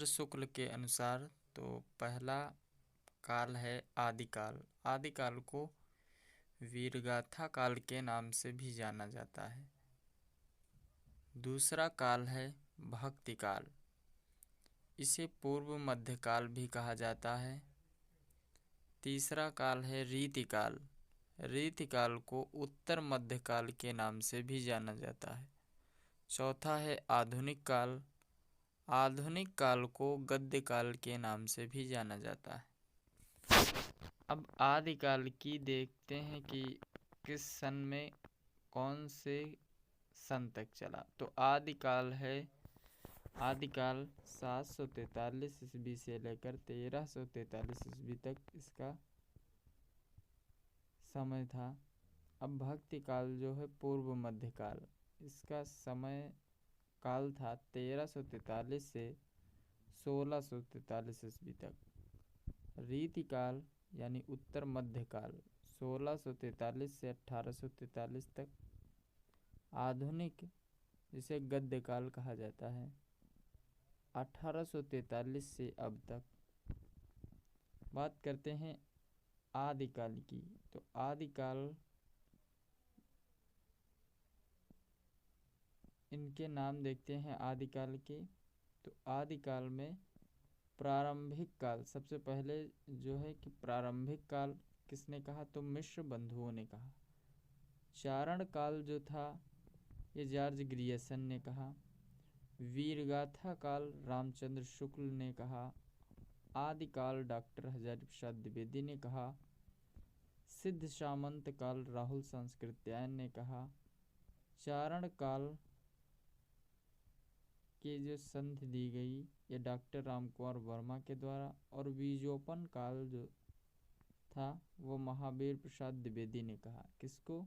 रामचंद्र शुक्ल के अनुसार तो पहला काल है आदिकाल। आदिकाल को वीरगाथा काल के नाम से भी जाना जाता है। दूसरा काल है भक्ति काल, इसे पूर्व मध्यकाल भी कहा जाता है। तीसरा काल है रीतिकाल। रीतिकाल को उत्तर मध्यकाल के नाम से भी जाना जाता है। चौथा है आधुनिक काल। आधुनिक काल को गद्य काल के नाम से भी जाना जाता है। अब आदिकाल की देखते हैं कि किस सन में कौन से सन तक चला। तो आदिकाल 743 ईस्वी से लेकर 1343 ईस्वी तक इसका समय था। अब भक्ति काल जो है पूर्व मध्यकाल, इसका समय काल था 1343 से 1643 ईस्वी तक। रीतिकाल यानी उत्तर मध्यकाल 1643 से 1843 तक। आधुनिक, जिसे गद्य काल कहा जाता है, 1843 से अब तक। बात करते हैं आदिकाल की। तो आदिकाल, इनके नाम देखते हैं आदिकाल के। तो आदिकाल में प्रारंभिक काल, सबसे पहले जो है कि प्रारंभिक काल किसने कहा, तो मिश्र बंधुओं ने कहा। चारण काल जो था ये जॉर्ज ग्रियर्सन ने कहा। वीरगाथा काल रामचंद्र शुक्ल ने कहा। आदिकाल डॉक्टर हजारी प्रसाद द्विवेदी ने कहा। सिद्ध सामंत काल राहुल संस्कृत्यायन ने कहा। चारण काल की जो संधि दी गई ये डॉक्टर रामकुमार वर्मा के द्वारा। और बीजोपन काल जो था वो महावीर प्रसाद द्विवेदी ने कहा। किसको,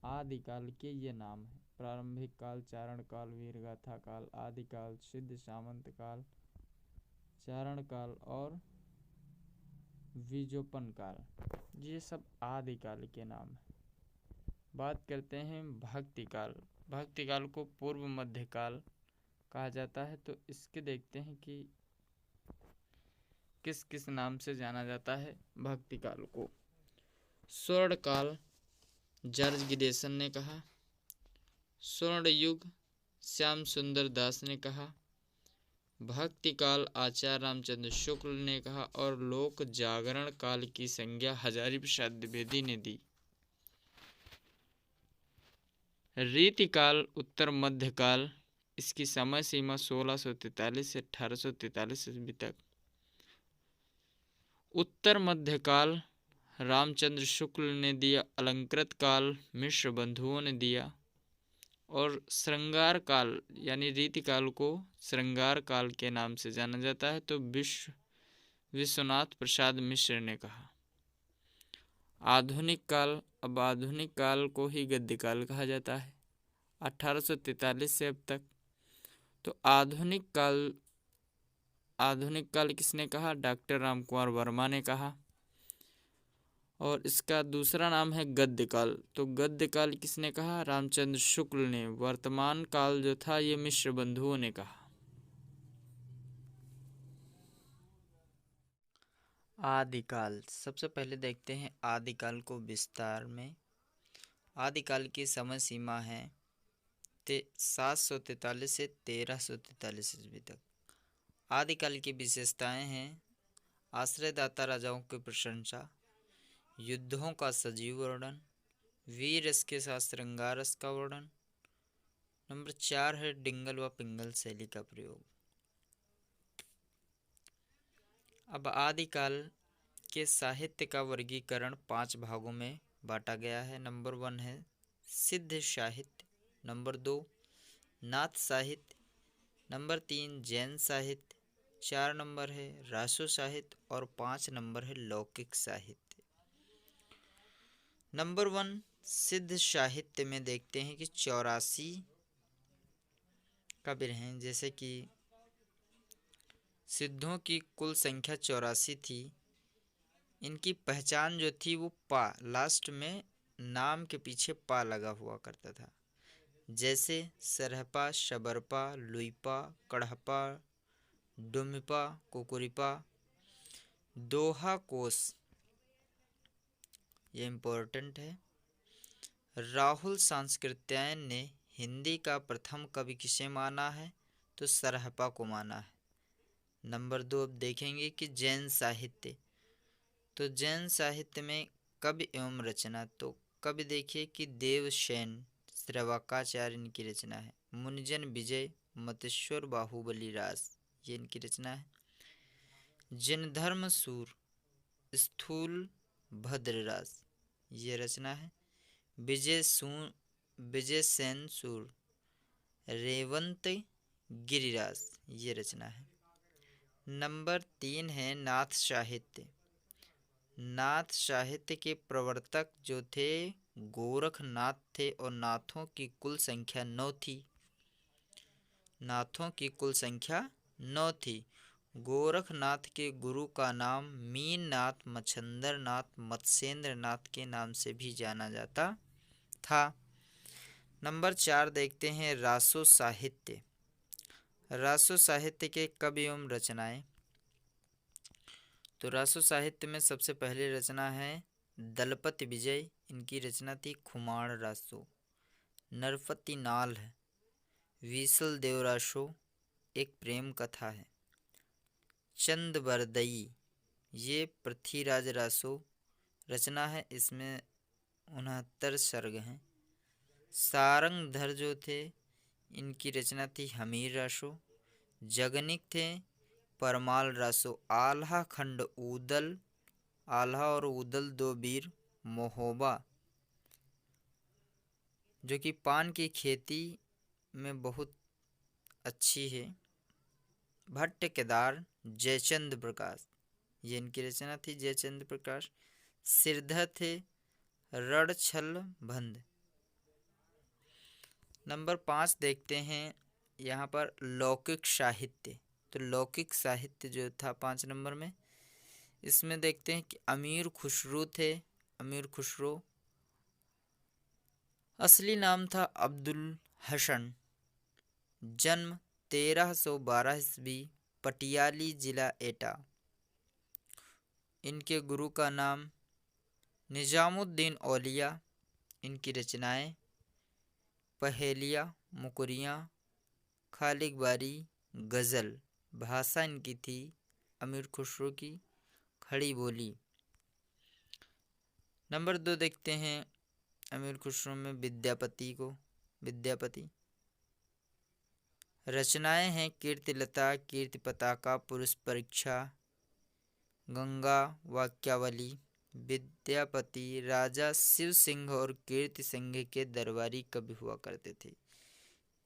आदिकाल के ये नाम है। प्रारंभिक काल, चारण काल, वीरगाथा काल, आदिकाल, सिद्ध सामंत काल, चारण काल और बीजोपन काल, ये सब आदिकाल के नाम है। बात करते हैं भक्ति काल। भक्ति काल को पूर्व मध्यकाल कहा जाता है। तो इसके देखते हैं कि किस किस नाम से जाना जाता है भक्ति काल को। स्वर्ण काल जॉर्ज गिडेसन ने कहा। स्वर्ण युग श्याम सुंदर दास ने कहा। भक्ति काल आचार्य रामचंद्र शुक्ल ने कहा। और लोक जागरण काल की संज्ञा हजारी प्रसाद द्विवेदी ने दी। रीतिकाल उत्तर मध्यकाल, इसकी समय सीमा 1643 से 1843 ईस्वी तक। उत्तर मध्यकाल रामचंद्र शुक्ल ने दिया। अलंकृत काल मिश्र बंधुओं ने दिया। और श्रृंगार काल यानी रीतिकाल को श्रृंगार काल के नाम से जाना जाता है। तो विश्वनाथ प्रसाद मिश्र ने कहा। आधुनिक काल, अब आधुनिक काल को ही गद्य काल कहा जाता है 1843 से अब तक। तो आधुनिक काल किसने कहा, डॉक्टर रामकुमार वर्मा ने कहा। और इसका दूसरा नाम है गद्य काल। तो गद्य काल किसने कहा, रामचंद्र शुक्ल ने। वर्तमान काल जो था ये मिश्र बंधुओं ने कहा। आदिकाल, सबसे पहले देखते हैं आदिकाल को विस्तार में। आदिकाल की समय सीमा है 743 से 1343 ईस्वी तक। आदिकाल की विशेषताएं हैं आश्रयदाता राजाओं की प्रशंसा, युद्धों का सजीव वर्णन, वीर रस के साथ श्रृंगार रस का वर्णन। नंबर 4 है डिंगल व पिंगल शैली का प्रयोग। अब आदिकाल के साहित्य का वर्गीकरण 5 भागों में बांटा गया है। नंबर 1 है सिद्ध साहित्य, नंबर 2 नाथ साहित्य, नंबर 3 जैन साहित्य, 4 नंबर है रासो साहित्य और 5 नंबर है लौकिक साहित्य। नंबर 1 सिद्ध साहित्य में देखते हैं कि 84 कवि हैं। जैसे कि सिद्धों की कुल संख्या 84 थी। इनकी पहचान जो थी वो पा, लास्ट में नाम के पीछे पा लगा हुआ करता था। जैसे सरहपा, शबरपा, लुइपा, कड़हपा, डुमिपा, कुकुरिपा, दोहा कोस, ये इम्पोर्टेंट है। राहुल सांस्कृत्यायन ने हिंदी का प्रथम कवि किसे माना है? तो सरहपा को माना है। नंबर 2 अब देखेंगे कि जैन साहित्य। तो जैन साहित्य में कवि एवं रचना, तो कवि देखिए कि देवसेन श्रवकाचार्य इनकी रचना है। मुनिजन विजय, मतेश्वर बाहुबली रास, ये इनकी रचना है। जिनधर्म सूर, स्थूल भद्ररास, ये रचना है। विजय सेन सूर, रेवंत गिरिरास, ये रचना है। नंबर 3 है नाथ साहित्य। नाथ साहित्य के प्रवर्तक जो थे गोरखनाथ थे और नाथों की कुल संख्या 9 थी। नाथों की कुल संख्या 9 थी। गोरखनाथ के गुरु का नाम मीननाथ, मच्छंदरनाथ, मत्स्येंद्रनाथ के नाम से भी जाना जाता था। नंबर 4 देखते हैं रासो साहित्य। रासो साहित्य के कवि एवं रचनाएं। तो रासो साहित्य में सबसे पहली रचना है दलपति विजय, इनकी रचना थी खुमाण रासो। नरपति नाल है। विसल देवरासो, एक प्रेम कथा है। चंद बरदई, ये पृथ्वीराज रासो रचना है, इसमें 69 सर्ग हैं। सारंगधर जो थे इनकी रचना थी हमीर रासो। जगनिक थे परमाल रासो। आल्हा खंड ऊदल, आल्हा और ऊदल दो वीर महोबा, जो कि पान की खेती में बहुत अच्छी है। भट्ट केदार, जयचंद प्रकाश, ये इनकी रचना थी जयचंद प्रकाश। सिरधर थे रणछल भंद। नंबर 5 देखते हैं यहाँ पर लौकिक साहित्य। तो लौकिक साहित्य जो था 5 नंबर में, इसमें देखते हैं कि अमीर खुसरो थे। अमीर खुसरो, असली नाम था अब्दुल हसन। जन्म 1312 ईस्वी, पटियाली जिला एटा। इनके गुरु का नाम निजामुद्दीन औलिया। इनकी रचनाएं पहेलिया, मुकुरियाँ, खालिकबारी, गज़ल। भाषा इनकी थी अमीर खुसरो की खड़ी बोली। नंबर 2 देखते हैं अमीर खुसरो में विद्यापति। रचनाएं हैं कीर्तिलता, कीर्ति पताका, पुरुष परीक्षा, गंगा वाक्यावली। विद्यापति राजा शिव सिंह और कीर्ति सिंह के दरबारी कवि हुआ करते थे।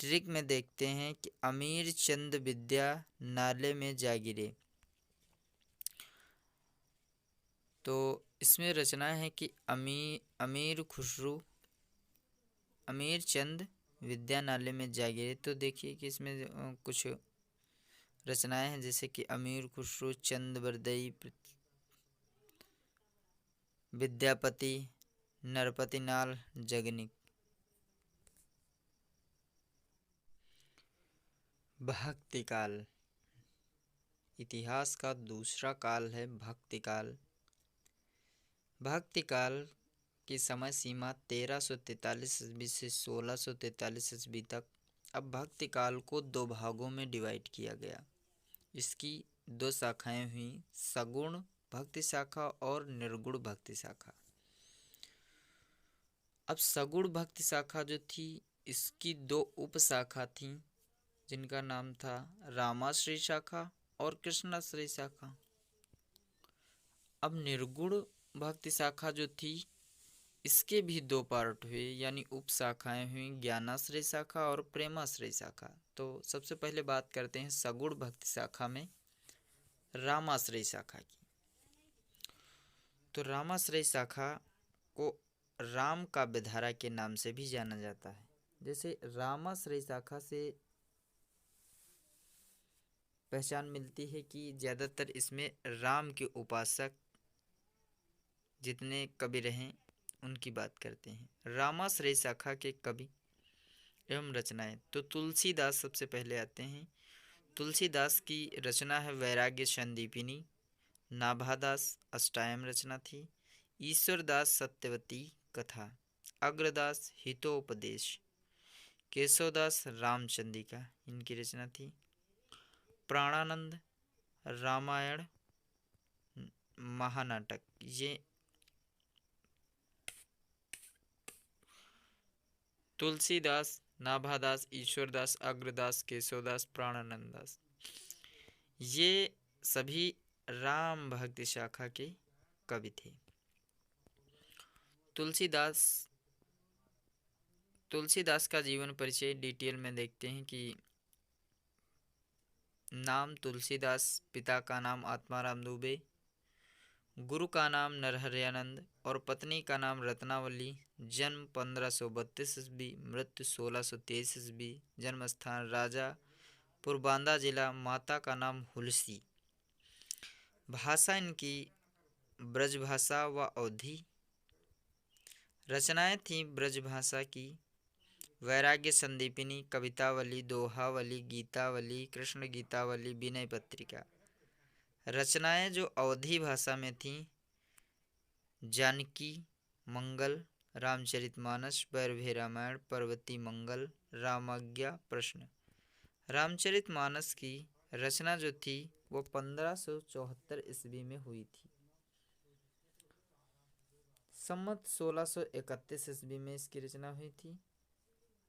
ट्रिक में देखते हैं कि अमीर चंद विद्या नाले में जा गिरे। तो इसमें रचना है कि अमीर चंद विद्या नाले में जा गिरे। तो देखिए कि इसमें कुछ रचनाएं हैं, जैसे कि अमीर खुसरो, चंद बरदई, विद्यापति, नरपति नाल, जगनिक। भक्ति काल, इतिहास का दूसरा काल है भक्ति काल। भक्ति काल की समय सीमा 1343 ईस्वी से 1643 ईस्वी तक। अब भक्ति काल को 2 भागों में डिवाइड किया गया। इसकी 2 शाखाएं हुई, सगुण भक्ति शाखा और निर्गुण भक्ति शाखा। अब सगुण भक्ति शाखा जो थी, इसकी 2 उप शाखा थी, जिनका नाम था रामाश्रय शाखा और कृष्णाश्रय शाखा। अब निर्गुण भक्ति शाखा जो थी, इसके भी 2 पार्ट हुए, यानी उप शाखाएं हुई, ज्ञानाश्रय शाखा और प्रेमाश्रय शाखा। तो सबसे पहले बात करते हैं सगुण भक्ति शाखा में रामाश्रय शाखा की। तो रामाश्रय शाखा को राम का विधारा के नाम से भी जाना जाता है। जैसे रामाश्रय शाखा से पहचान मिलती है कि ज़्यादातर इसमें राम के उपासक जितने कवि रहें उनकी बात करते हैं। रामाश्रय शाखा के कवि एवं रचनाएं, तो तुलसीदास सबसे पहले आते हैं। तुलसीदास की रचना है वैराग्य संदीपिनी। नाभादास अष्टायम रचना थी। ईश्वरदास सत्यवती कथा। अग्रदास हितोपदेश। केशवदास रामचंद्रिका इनकी रचना थी। प्राणानंद रामायण महानाटक ये तुलसीदास, नाभादास, ईश्वरदास, अग्रदास, केशवदास, प्राणानंद दास ये सभी राम भक्ति शाखा के कवि थे। तुलसीदास का जीवन परिचय डिटेल में देखते हैं कि नाम तुलसीदास, पिता का नाम आत्माराम दुबे, गुरु का नाम नरहरियानंद और पत्नी का नाम रत्नावली। जन्म 1532 ईस्वी, मृत्यु 1623 ईस्वी। जन्म स्थान राजापुर बांदा जिला। माता का नाम हुलसी। भाषा इनकी ब्रजभाषा व अवधी। रचनाएं थीं ब्रजभाषा की। वैराग्य संदीपिनी, कवितावली, दोहावली, गीतावली, कृष्ण गीतावली, विनय पत्रिका। रचनाएं जो अवधी भाषा में थीं, जानकी मंगल, रामचरितमानस, वैरभे रामायण, पार्वती मंगल, रामाज्ञा प्रश्न। रामचरितमानस की रचना जो थी वो 1574 ईस्वी में हुई थी। संमत 1631 ईस्वी में इसकी रचना हुई थी।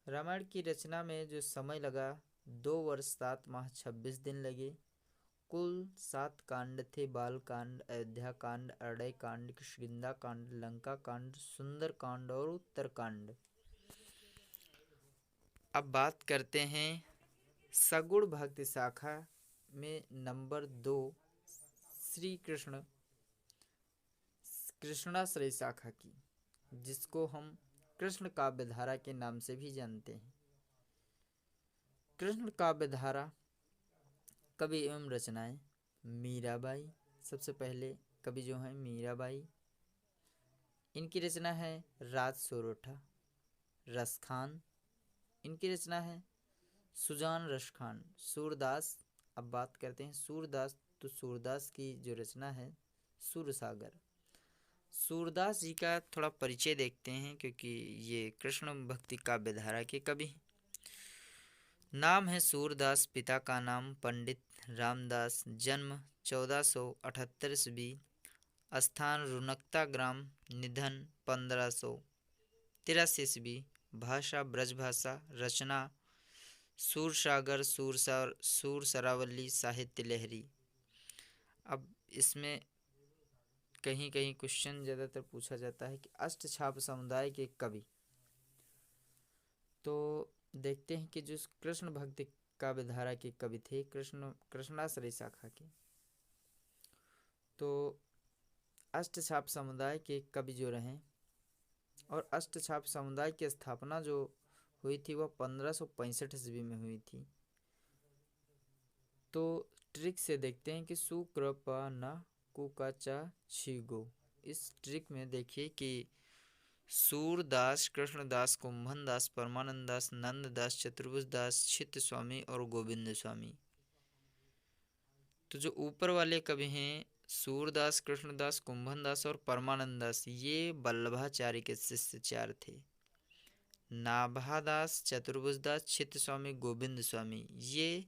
रामायण की रचना में जो समय लगा 2 वर्ष 7 माह 26 दिन लगे। कुल 7 कांड थे। बाल कांड, अयोध्या कांड, अरडय कांड, किष्किंधा कांड, लंका कांड, सुंदर कांड और उत्तर कांड। अब बात करते हैं सगुण भक्ति शाखा में नंबर 2 श्री कृष्णाश्रय शाखा की, जिसको हम कृष्ण काव्यधारा के नाम से भी जानते हैं। कृष्ण काव्यधारा कवि एवं रचनाएं। मीराबाई सबसे पहले कवि जो हैं मीराबाई। इनकी रचना है राज सोरठा। रसखान इनकी रचना है सुजान रसखान। सूरदास, अब बात करते हैं सूरदास, तो सूरदास की जो रचना है सूरसागर। सूरदास जी का थोड़ा परिचय देखते हैं क्योंकि ये कृष्ण भक्ति काव्यधारा के कवि हैं। नाम है सूरदास, पिता का नाम पंडित रामदास। जन्म 1478 ईस्वी। स्थान रुनकता ग्राम। निधन 1583 ईस्वी। भाषा ब्रजभाषा। रचना सूरसागर, सूरसरावली, साहित्य लहरी। अब इसमें कहीं कहीं क्वेश्चन ज़्यादातर पूछा जाता है कि अष्टछाप समुदाय के कवि। तो देखते हैं कि जो कृष्ण भक्ति काव्यधारा के कवि थे कृष्णाश्रय शाखा के, तो अष्टछाप समुदाय के कवि जो रहे और अष्टछाप समुदाय की स्थापना जो हुई थी वह 1565 ईस्वी में हुई थी। तो ट्रिक से देखते हैं कि सुकृपा कुकाचा छिगो। इस ट्रिक में देखिए कि सूरदास, कृष्णदास, कुंभनदास, परमानंद दास, नंददास, चतुर्भुज दास, चित्त स्वामी और गोविंद स्वामी। तो जो ऊपर वाले कवि हैं सूरदास, कृष्णदास, कुंभनदास और परमानंद दास, ये वल्लभाचार्य के शिष्य 4 थे। नाभादास, चतुर्भुज दास, चित्त स्वामी, गोविंद स्वामी, ये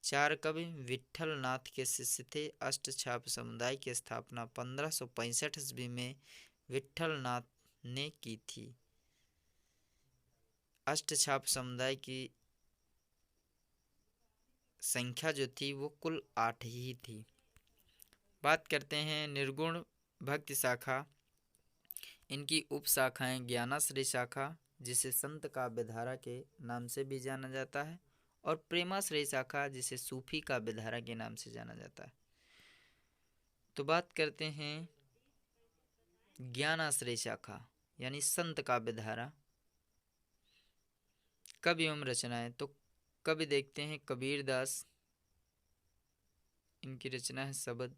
4 कवि विठल नाथ के शिष्य थे। अष्टछाप समुदाय की स्थापना 1565 ईस्वी में विठल नाथ ने की थी। अष्टछाप समुदाय की संख्या जो थी वो कुल 8 ही थी। बात करते हैं निर्गुण भक्ति शाखा। इनकी उप शाखाएं ज्ञानाश्रय शाखा, जिसे संत काव्यधारा के नाम से भी जाना जाता है, और प्रेमाश्रय शाखा, जिसे सूफी काव्यधारा के नाम से जाना जाता है। तो बात करते हैं ज्ञानाश्रय शाखा यानी संत काव्यधारा। कवि एवं रचनाएं, तो कवि देखते हैं कबीरदास, इनकी रचना है शबद।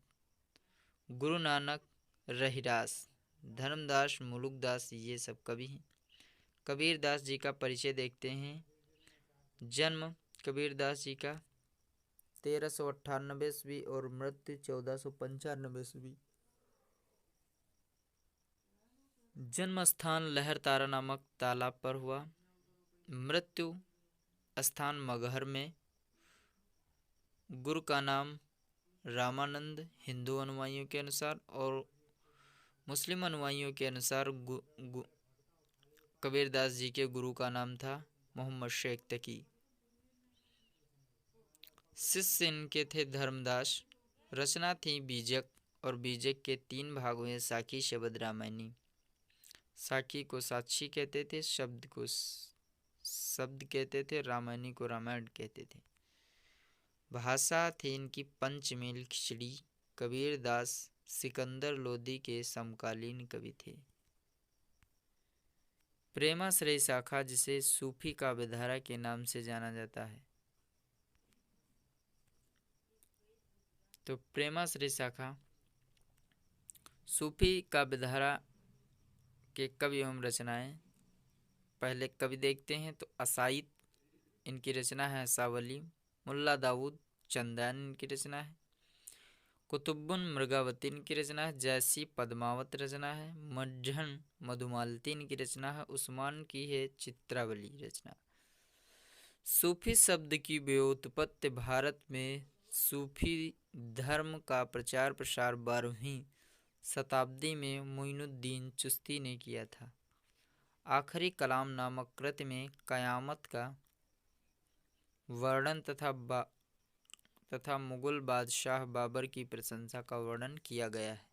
गुरु नानक, रहीदास, धर्मदास, मुलुकदास, ये सब कवि हैं। कबीरदास जी का परिचय देखते हैं। जन्म कबीरदास जी का 1398 ईस्वी और मृत्यु 1495 ईस्वी। जन्म स्थान लहरतारा नामक तालाब पर हुआ। मृत्यु स्थान मगहर में। गुरु का नाम रामानंद हिंदू अनुयायियों के अनुसार, और मुस्लिम अनुयायियों के अनुसार कबीरदास जी के गुरु का नाम था मोहम्मद शेख तकी। शिष्य इनके थे धर्मदास। रचना थी बीजक, और बीजक के 3 भाग हुए, साखी, शबद, रामायणी। साखी को साक्षी कहते थे, शब्द को शब्द कहते थे, रामायणी को रामायण कहते थे। भाषा थी इनकी पंचमेल खिचड़ी। कबीरदास सिकंदर लोदी के समकालीन कवि थे। प्रेमाश्रय शाखा, जिसे सूफी काव्यधारा के नाम से जाना जाता है, तो प्रेमाश्रय शाखा सूफी काव्यधारा के कवि एवं रचनाएं। पहले कवि देखते हैं तो असाइद इनकी रचना है, असावली। मुल्ला दाऊद चंदान इनकी रचना है। कुतुब्बुन मृगावती इनकी रचना है। जैसी पद्मावत रचना है। मज्झन मधुमालती इनकी रचना है। उस्मान की है चित्रावली रचना। सूफी शब्द की व्युत्पत्ति भारत में सूफी धर्म का प्रचार प्रसार 12वीं शताब्दी में मोइनुद्दीन चिश्ती ने किया था। आखिरी कलाम नामक कृति में कयामत का वर्णन तथा मुगल बादशाह बाबर की प्रशंसा का वर्णन किया गया है।